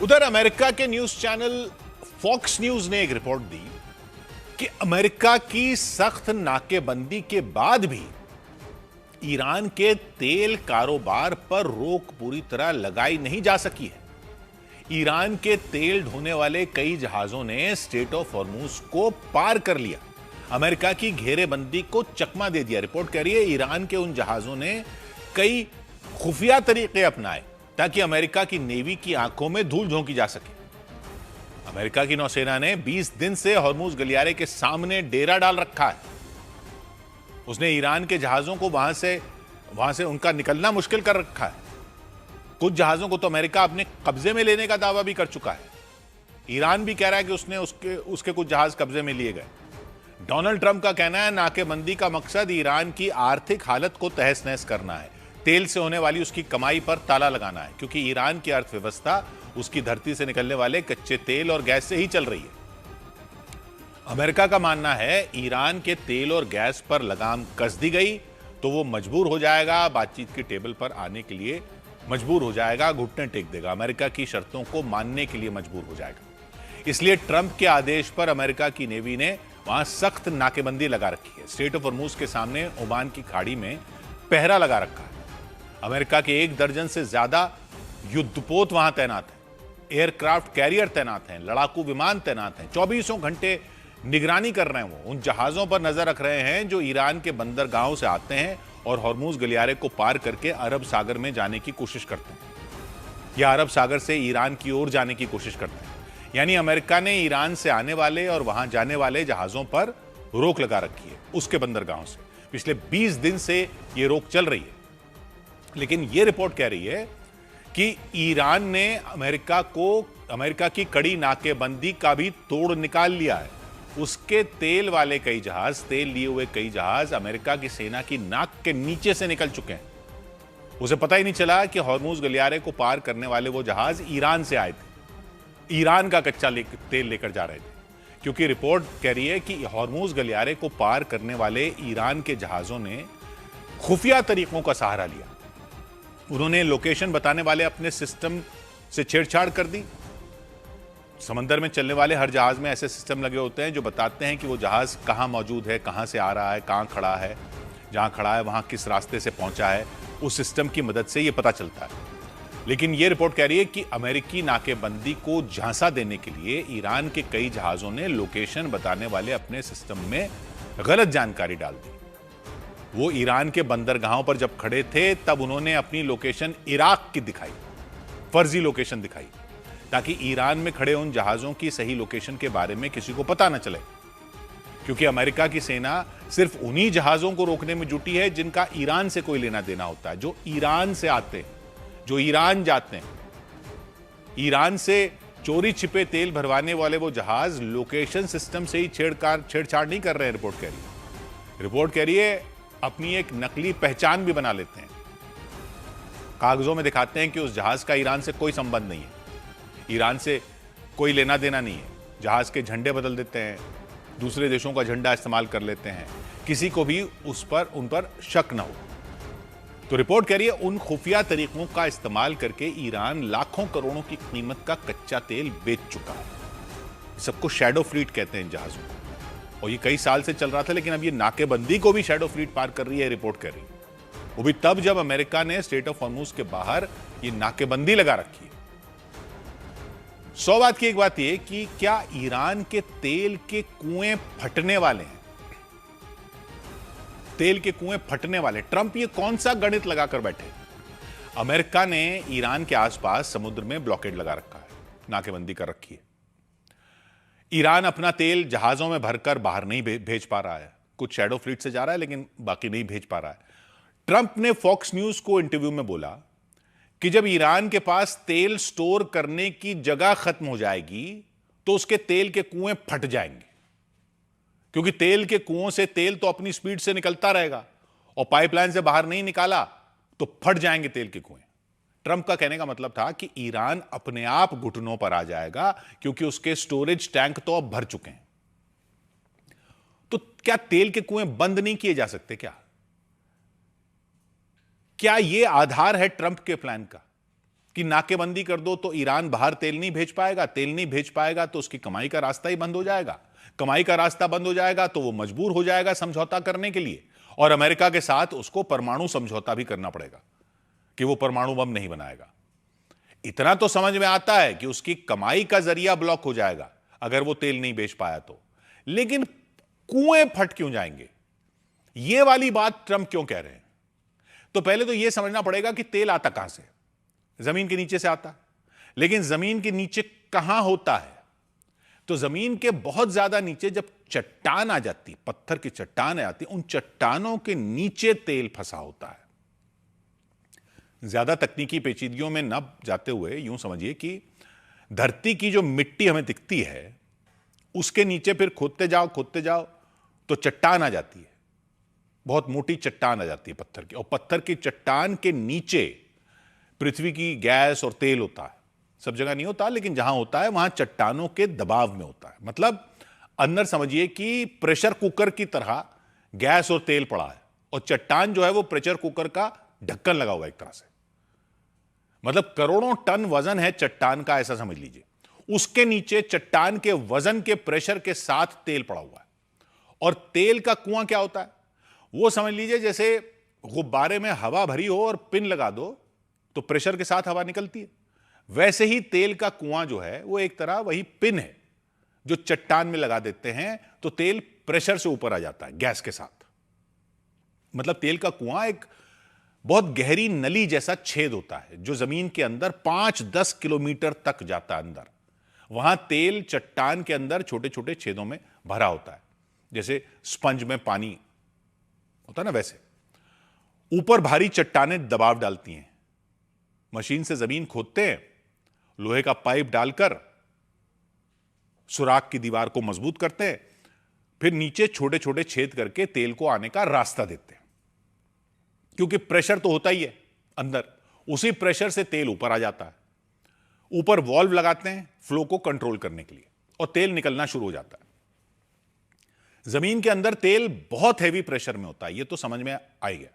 उधर अमेरिका के news channel fox news ने एक रिपोर्ट दी कि अमेरिका की सख्त नाकेबंदी के बाद भी ईरान के तेल कारोबार पर रोक पूरी तरह लगाई नहीं जा सकी है। ईरान के तेल ढोने वाले कई जहाजों ने स्ट्रेट ऑफ हॉर्मूज को पार कर लिया, अमेरिका की घेरेबंदी को चकमा दे दिया। रिपोर्ट कह रही है ईरान के उन जहाजों ने कई खुफिया तरीके अपनाए ताकि अमेरिका की नेवी की आंखों में धूल झोंकी जा सके। अमेरिका की नौसेना ने 20 दिन से हॉर्मूज गलियारे के सामने डेरा डाल रखा है। उसने ईरान के जहाजों को वहां से उनका निकलना मुश्किल कर रखा है। कुछ जहाजों को तो अमेरिका अपने कब्जे में लेने का दावा भी कर चुका है। ईरान भी कह रहा है कि उसके कुछ जहाज कब्जे में लिए गए। डोनाल्ड ट्रंप का कहना है नाकेबंदी का मकसद ईरान की आर्थिक हालत को तहस नहस करना है, तेल से होने वाली उसकी कमाई पर ताला लगाना है, क्योंकि ईरान की अर्थव्यवस्था उसकी धरती से निकलने वाले कच्चे तेल और गैस से ही चल रही है। अमेरिका का मानना है ईरान के तेल और गैस पर लगाम कस दी गई तो वो मजबूर हो जाएगा, बातचीत की टेबल पर आने के लिए मजबूर हो जाएगा, घुटने टेक देगा, अमेरिका की शर्तों को मानने के लिए मजबूर हो जाएगा। इसलिए ट्रंप के आदेश पर अमेरिका की नेवी ने वहां सख्त नाकेबंदी लगा रखी है। स्ट्रेट ऑफ हॉर्मूज के सामने ओमान की खाड़ी में पहरा लगा रखा है। अमेरिका के 1 दर्जन से ज्यादा युद्धपोत वहां तैनात हैं, एयरक्राफ्ट कैरियर तैनात हैं, लड़ाकू विमान तैनात हैं, 24 घंटे निगरानी कर रहे हैं। वो उन जहाजों पर नजर रख रहे हैं जो ईरान के बंदरगाहों से आते हैं और हॉर्मूज गलियारे को पार करके अरब सागर में जाने की कोशिश करते हैं या अरब सागर से ईरान की ओर जाने की कोशिश करते हैं। यानी अमेरिका ने ईरान से आने वाले और वहां जाने वाले जहाजों पर रोक लगा रखी है उसके बंदरगाहों से। पिछले 20 दिन से यह रोक चल रही है, लेकिन यह रिपोर्ट कह रही है कि ईरान ने अमेरिका की कड़ी नाकेबंदी का भी तोड़ निकाल लिया है। उसके तेल वाले कई जहाज, तेल लिए हुए कई जहाज अमेरिका की सेना की नाक के नीचे से निकल चुके हैं। उसे पता ही नहीं चला कि हॉर्मूज गलियारे को पार करने वाले वो जहाज ईरान से आए थे, ईरान का कच्चा तेल लेकर जा रहे थे, क्योंकि रिपोर्ट कह रही है कि हॉर्मूज गलियारे को पार करने वाले ईरान के जहाजों ने खुफिया तरीकों का सहारा लिया। उन्होंने लोकेशन बताने वाले अपने सिस्टम से छेड़छाड़ कर दी। समंदर में चलने वाले हर जहाज में ऐसे सिस्टम लगे होते हैं जो बताते हैं कि वो जहाज कहां मौजूद है, कहां से आ रहा है, कहां खड़ा है, जहां खड़ा है वहां किस रास्ते से पहुंचा है। उस सिस्टम की मदद से ये पता चलता है। लेकिन ये रिपोर्ट कह रही है कि अमेरिकी नाकेबंदी को झांसा देने के लिए ईरान के कई जहाजों ने लोकेशन बताने वाले अपने सिस्टम में गलत जानकारी डाल दी। वो ईरान के बंदरगाहों पर जब खड़े थे तब उन्होंने अपनी लोकेशन इराक की दिखाई, फर्जी लोकेशन दिखाई, ताकि ईरान में खड़े उन जहाजों की सही लोकेशन के बारे में किसी को पता न चले, क्योंकि अमेरिका की सेना सिर्फ उन्हीं जहाजों को रोकने में जुटी है जिनका ईरान से कोई लेना देना होता है, जो ईरान से आते हैं, जो ईरान जाते हैं। ईरान से चोरी छिपे तेल भरवाने वाले वो जहाज लोकेशन सिस्टम से ही छेड़छाड़ नहीं कर रहे हैं। रिपोर्ट कह रही है अपनी एक नकली पहचान भी बना लेते हैं। कागजों में दिखाते हैं कि उस जहाज का ईरान से कोई संबंध नहीं है, ईरान से कोई लेना देना नहीं है। जहाज के झंडे बदल देते हैं, दूसरे देशों का झंडा इस्तेमाल कर लेते हैं, किसी को भी उन पर शक ना हो। तो रिपोर्ट कह रही है उन खुफिया तरीकों का इस्तेमाल करके ईरान लाखों करोड़ों की कीमत का कच्चा तेल बेच चुका है। सबको शैडो फ्लीट कहते हैं इन जहाजों को, और ये कई साल से चल रहा था, लेकिन अब ये नाकेबंदी को भी शैडो फ्लीट पार कर रही है, रिपोर्ट कर रही है। वो भी तब जब अमेरिका ने स्ट्रेट ऑफ हॉर्मूज के बाहर ये नाकेबंदी लगा रखी है। 100 बात की एक बात यह कि क्या ईरान के तेल के कुएं फटने वाले हैं? तेल के कुएं फटने वाले, ट्रंप ये कौन सा गणित लगाकर बैठे? अमेरिका ने ईरान के आसपास समुद्र में ब्लॉकेड लगा रखा है, नाकेबंदी कर रखी है। ईरान अपना तेल जहाजों में भरकर बाहर नहीं भेज पा रहा है, कुछ शैडो फ्लीट से जा रहा है लेकिन बाकी नहीं भेज पा रहा है। ट्रंप ने फॉक्स न्यूज को इंटरव्यू में बोला कि जब ईरान के पास तेल स्टोर करने की जगह खत्म हो जाएगी तो उसके तेल के कुएं फट जाएंगे, क्योंकि तेल के कुओं से तेल तो अपनी स्पीड से निकलता रहेगा और पाइपलाइन से बाहर नहीं निकाला तो फट जाएंगे तेल के कुएं। ट्रंप का कहने का मतलब था कि ईरान अपने आप घुटनों पर आ जाएगा, क्योंकि उसके स्टोरेज टैंक तो अब भर चुके हैं। तो क्या तेल के कुएं बंद नहीं किए जा सकते? क्या यह आधार है ट्रंप के प्लान का कि नाकेबंदी कर दो तो ईरान बाहर तेल नहीं भेज पाएगा, तेल नहीं भेज पाएगा तो उसकी कमाई का रास्ता ही बंद हो जाएगा, कमाई का रास्ता बंद हो जाएगा तो वो मजबूर हो जाएगा समझौता करने के लिए, और अमेरिका के साथ उसको परमाणु समझौता भी करना पड़ेगा कि वो परमाणु बम नहीं बनाएगा। इतना तो समझ में आता है कि उसकी कमाई का जरिया ब्लॉक हो जाएगा अगर वो तेल नहीं बेच पाया तो। लेकिन कुएं फट क्यों जाएंगे, ये वाली बात ट्रंप क्यों कह रहे हैं? तो पहले तो यह समझना पड़ेगा कि तेल आता कहां से? जमीन के नीचे से आता है। लेकिन जमीन के नीचे कहां होता है? तो जमीन के बहुत ज्यादा नीचे जब चट्टान आ जाती, पत्थर की चट्टान आ जाती, उन चट्टानों के नीचे तेल फंसा होता है। ज्यादा तकनीकी पेचीदगियों में न जाते हुए यूं समझिए कि धरती की जो मिट्टी हमें दिखती है उसके नीचे फिर खोदते जाओ तो चट्टान आ जाती है, बहुत मोटी चट्टान आ जाती है पत्थर की, और पत्थर की चट्टान के नीचे पृथ्वी की गैस और तेल होता है। सब जगह नहीं होता, लेकिन जहां होता है वहां चट्टानों के दबाव में होता है। मतलब अंदर समझिए कि प्रेशर कुकर की तरह गैस और तेल पड़ा है, और चट्टान जो है वो प्रेशर कुकर का ढक्कन लगा हुआ है एक तरह से। मतलब करोड़ों टन वजन है चट्टान का, ऐसा समझ लीजिए। उसके नीचे चट्टान के वजन के प्रेशर के साथ तेल पड़ा हुआ है। और तेल का कुआं क्या होता है? वो समझ लीजिए जैसे गुब्बारे में हवा भरी हो और पिन लगा दो तो प्रेशर के साथ हवा निकलती है। वैसे ही तेल का कुआं जो है वो एक तरह वही पिन है जो चट्टान में लगा देते हैं तो तेल प्रेशर से ऊपर आ जाता है गैस के साथ। मतलब तेल का कुआं एक बहुत गहरी नली जैसा छेद होता है जो जमीन के अंदर 5-10 किलोमीटर तक जाता है अंदर। वहां तेल चट्टान के अंदर छोटे छोटे छेदों में भरा होता है, जैसे स्पंज में पानी होता है ना, वैसे। ऊपर भारी चट्टानें दबाव डालती हैं, मशीन से जमीन खोदते हैं, लोहे का पाइप डालकर सुराख की दीवार को मजबूत करते हैं, फिर नीचे छोटे छोटे छेद करके तेल को आने का रास्ता देते हैं। क्योंकि प्रेशर तो होता ही है अंदर, उसी प्रेशर से तेल ऊपर आ जाता है। ऊपर वॉल्व लगाते हैं फ्लो को कंट्रोल करने के लिए, और तेल निकलना शुरू हो जाता है। जमीन के अंदर तेल बहुत हैवी प्रेशर में होता है, यह तो समझ में आ गया,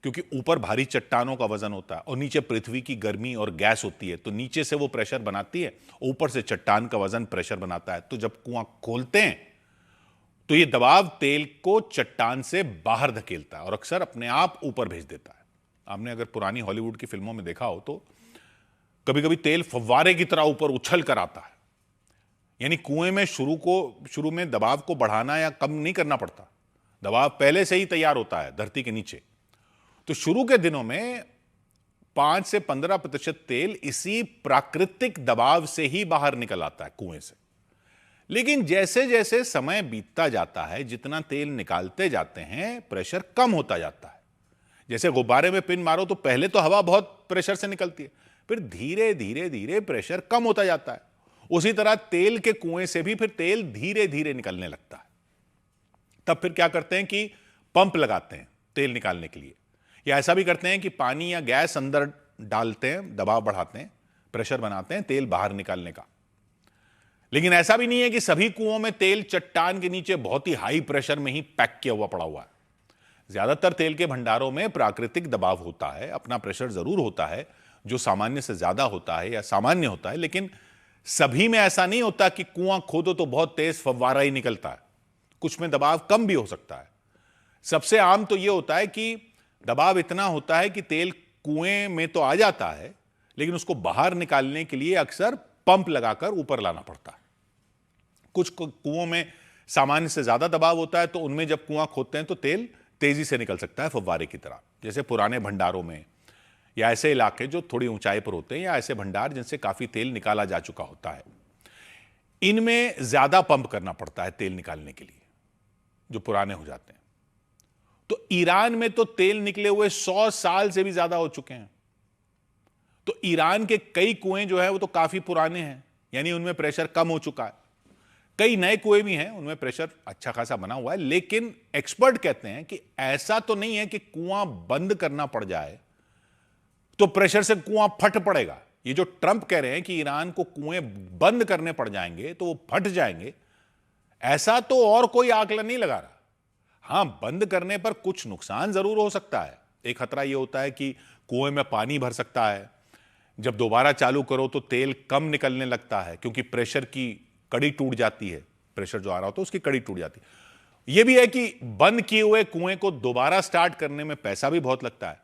क्योंकि ऊपर भारी चट्टानों का वजन होता है और नीचे पृथ्वी की गर्मी और गैस होती है, तो नीचे से वो प्रेशर बनाती है, ऊपर से चट्टान का वजन प्रेशर बनाता है। तो जब कुआं खोलते हैं तो ये दबाव तेल को चट्टान से बाहर धकेलता है और अक्सर अपने आप ऊपर भेज देता है। आपने अगर पुरानी हॉलीवुड की फिल्मों में देखा हो तो कभी कभी तेल फव्वारे की तरह ऊपर उछल कर आता है। यानी कुएं में शुरू में दबाव को बढ़ाना या कम नहीं करना पड़ता, दबाव पहले से ही तैयार होता है धरती के नीचे। तो शुरू के दिनों में 5 से 15% तेल इसी प्राकृतिक दबाव से ही बाहर निकल आता है कुएं से। लेकिन जैसे जैसे समय बीतता जाता है, जितना तेल निकालते जाते हैं, प्रेशर कम होता जाता है। जैसे गुब्बारे में पिन मारो तो पहले तो हवा बहुत प्रेशर से निकलती है, फिर धीरे धीरे धीरे प्रेशर कम होता जाता है। उसी तरह तेल के कुएं से भी फिर तेल धीरे धीरे निकलने लगता है। तब फिर क्या करते हैं कि पंप लगाते हैं तेल निकालने के लिए, या ऐसा भी करते हैं कि पानी या गैस अंदर डालते हैं, दबाव बढ़ाते हैं, प्रेशर बनाते हैं तेल बाहर निकालने का। लेकिन ऐसा भी नहीं है कि सभी कुओं में तेल चट्टान के नीचे बहुत ही हाई प्रेशर में ही पैक किया हुआ पड़ा हुआ है। ज्यादातर तेल के भंडारों में प्राकृतिक दबाव होता है, अपना प्रेशर जरूर होता है जो सामान्य से ज्यादा होता है या सामान्य होता है, लेकिन सभी में ऐसा नहीं होता कि कुआं खोदो तो बहुत तेज फव्वारा ही निकलता है। कुछ में दबाव कम भी हो सकता है। सबसे आम तो यह होता है कि दबाव इतना होता है कि तेल कुएं में तो आ जाता है, लेकिन उसको बाहर निकालने के लिए अक्सर पंप लगाकर ऊपर लाना पड़ता है। कुछ कुओं में सामान्य से ज्यादा दबाव होता है, तो उनमें जब कुआं खोदते हैं तो तेल तेजी से निकल सकता है फव्वारे की तरह। जैसे पुराने भंडारों में, या ऐसे इलाके जो थोड़ी ऊंचाई पर होते हैं, या ऐसे भंडार जिनसे काफी तेल निकाला जा चुका होता है, इनमें ज्यादा पंप करना पड़ता है तेल निकालने के लिए, जो पुराने हो जाते हैं। तो ईरान में तो तेल निकले हुए 100 साल से भी ज्यादा हो चुके हैं। तो ईरान के कई कुएं जो है वो तो काफी पुराने हैं, यानी उनमें प्रेशर कम हो चुका है। कई नए कुएं भी हैं, उनमें प्रेशर अच्छा खासा बना हुआ है। लेकिन एक्सपर्ट कहते हैं कि ऐसा तो नहीं है कि कुआं बंद करना पड़ जाए तो प्रेशर से कुआं फट पड़ेगा। ये जो ट्रंप कह रहे हैं कि ईरान को कुएं बंद करने पड़ जाएंगे तो वो फट जाएंगे, ऐसा तो और कोई आकलन नहीं लगा रहा। हां, बंद करने पर कुछ नुकसान जरूर हो सकता है। एक खतरा यह होता है कि कुएं में पानी भर सकता है, जब दोबारा चालू करो तो तेल कम निकलने लगता है क्योंकि प्रेशर की कड़ी टूट जाती है, प्रेशर जो आ रहा होता है उसकी कड़ी टूट जाती है। यह भी है कि बंद किए हुए कुएं को दोबारा स्टार्ट करने में पैसा भी बहुत लगता है,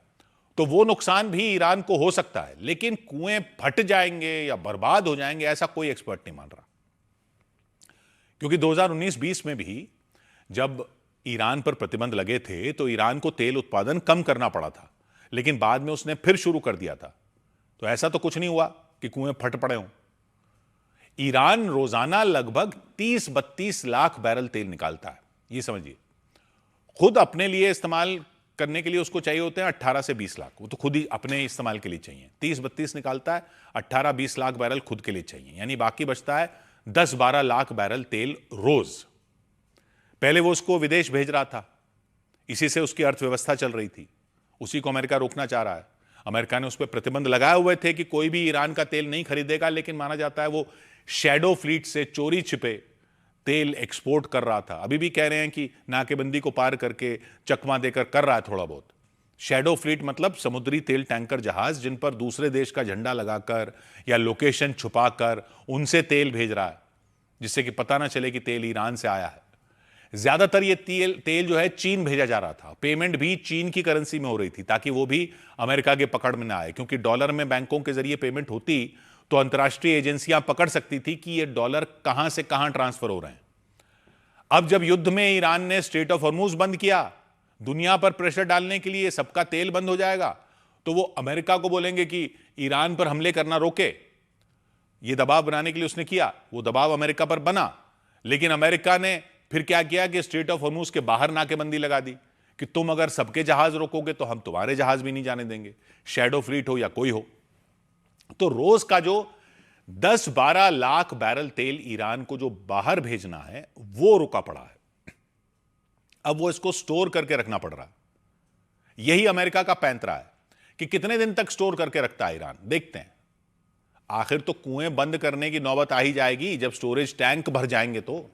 तो वो नुकसान भी ईरान को हो सकता है। लेकिन कुएं फट जाएंगे या बर्बाद हो जाएंगे ऐसा कोई एक्सपर्ट नहीं मान रहा, क्योंकि 2019-20 में भी जब ईरान पर प्रतिबंध लगे थे तो ईरान को तेल उत्पादन कम करना पड़ा था, लेकिन बाद में उसने फिर शुरू कर दिया था। तो ऐसा तो कुछ नहीं हुआ कि कुएं फट पड़े हों। ईरान रोजाना लगभग 30-32 लाख बैरल तेल निकालता है, ये समझिए। खुद अपने लिए इस्तेमाल करने के लिए उसको चाहिए होते हैं 18 से 20 लाख, वो तो खुद ही अपने इस्तेमाल के लिए चाहिए। 30-32 निकालता है, 18-20 लाख बैरल खुद के लिए चाहिए, यानी बाकी बचता है 10-12 लाख बैरल तेल रोज। पहले वो उसको विदेश भेज रहा था, इसी से उसकी अर्थव्यवस्था चल रही थी, उसी को अमेरिका रोकना चाह रहा है। अमेरिका ने उस पर प्रतिबंध लगाए हुए थे कि कोई भी ईरान का तेल नहीं खरीदेगा, लेकिन माना जाता है वो शैडो फ्लीट से चोरी छिपे तेल एक्सपोर्ट कर रहा था। अभी भी कह रहे हैं कि नाकेबंदी को पार करके चकमा देकर कर रहा है थोड़ा बहुत। शैडो फ्लीट मतलब समुद्री तेल टैंकर जहाज जिन पर दूसरे देश का झंडा लगाकर या लोकेशन छुपाकर उनसे तेल भेज रहा है, जिससे कि पता ना चले कि तेल ईरान से आया है। ज्यादातर ये तेल जो है चीन भेजा जा रहा था, पेमेंट भी चीन की करेंसी में हो रही थी ताकि वो भी अमेरिका के पकड़ में ना आए, क्योंकि डॉलर में बैंकों के जरिए पेमेंट होती तो अंतर्राष्ट्रीय एजेंसियां पकड़ सकती थी कि ये डॉलर कहां से कहां ट्रांसफर हो रहे हैं। अब जब युद्ध में ईरान ने स्ट्रेट ऑफ हॉर्मुज बंद किया, दुनिया पर प्रेशर डालने के लिए सबका तेल बंद हो जाएगा, तो वो अमेरिका को बोलेंगे कि ईरान पर हमले करना रोके। ये दबाव बनाने के लिए उसने किया, वो दबाव अमेरिका पर बना, लेकिन अमेरिका ने फिर क्या किया कि स्ट्रेट ऑफ हॉर्मुज के बाहर नाकेबंदी लगा दी कि तुम अगर सबके जहाज रोकोगे तो हम तुम्हारे जहाज भी नहीं जाने देंगे, शैडो फ्लीट हो या कोई हो। तो रोज का जो 10-12 लाख बैरल तेल ईरान को जो बाहर भेजना है वो रुका पड़ा है। अब वो इसको स्टोर करके रखना पड़ रहा है। यही अमेरिका का पैंतरा है कि कितने दिन तक स्टोर करके रखता है ईरान, देखते हैं। आखिर तो कुएं बंद करने की नौबत आ ही जाएगी जब स्टोरेज टैंक भर जाएंगे। तो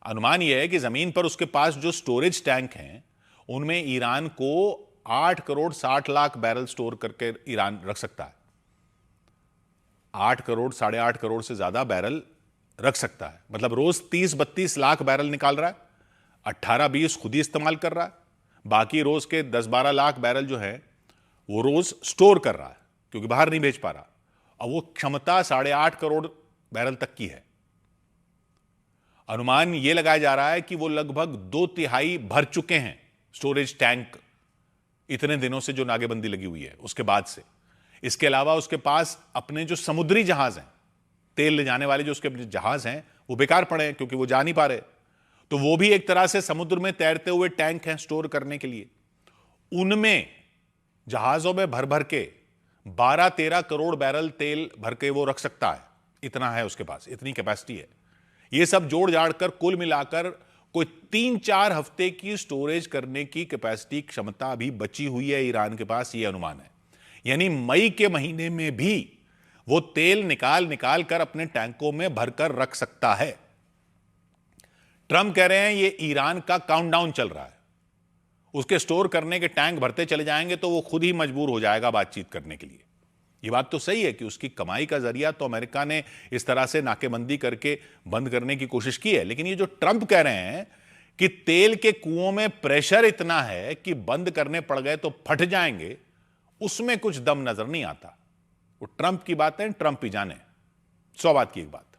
अनुमान यह है कि जमीन पर उसके पास जो स्टोरेज टैंक हैं उनमें ईरान को 8 करोड़ 60 लाख बैरल स्टोर करके ईरान रख सकता है। 8 करोड़ 8.5 करोड़ से ज्यादा बैरल रख सकता है, मतलब रोज 30-32 लाख बैरल निकाल रहा है, 18-20 खुद ही इस्तेमाल कर रहा है, बाकी रोज के 10-12 लाख बैरल जो है वो रोज स्टोर कर रहा है क्योंकि बाहर नहीं भेज पा रहा। और वो क्षमता 8.5 करोड़ बैरल तक की है। अनुमान यह लगाया जा रहा है कि वो लगभग 2/3 भर चुके हैं स्टोरेज टैंक, इतने दिनों से जो नाकेबंदी लगी हुई है उसके बाद से। इसके अलावा उसके पास अपने जो समुद्री जहाज हैं, तेल ले जाने वाले जो उसके जहाज हैं, वो बेकार पड़े हैं क्योंकि वो जा नहीं पा रहे, तो वो भी एक तरह से समुद्र में तैरते हुए टैंक हैं स्टोर करने के लिए। उनमें जहाजों में भर भर के 12-13 करोड़ बैरल तेल भर के वो रख सकता है, इतना है उसके पास, इतनी कैपेसिटी है। ये सब जोड़ जाड़ कर कुल मिलाकर कोई 3-4 हफ्ते की स्टोरेज करने की कैपेसिटी क्षमता अभी बची हुई है ईरान के पास, ये अनुमान है। यानी मई के महीने में भी वो तेल निकाल निकाल कर अपने टैंकों में भरकर रख सकता है। ट्रंप कह रहे हैं ये ईरान का काउंटडाउन चल रहा है, उसके स्टोर करने के टैंक भरते चले जाएंगे तो वो खुद ही मजबूर हो जाएगा बातचीत करने के लिए। ये बात तो सही है कि उसकी कमाई का जरिया तो अमेरिका ने इस तरह से नाकेबंदी करके बंद करने की कोशिश की है, लेकिन ये जो ट्रंप कह रहे हैं कि तेल के कुओं में प्रेशर इतना है कि बंद करने पड़ गए तो फट जाएंगे, उसमें कुछ दम नजर नहीं आता। वो ट्रंप की बातें ट्रंप ही जाने, 100 बात की एक बात।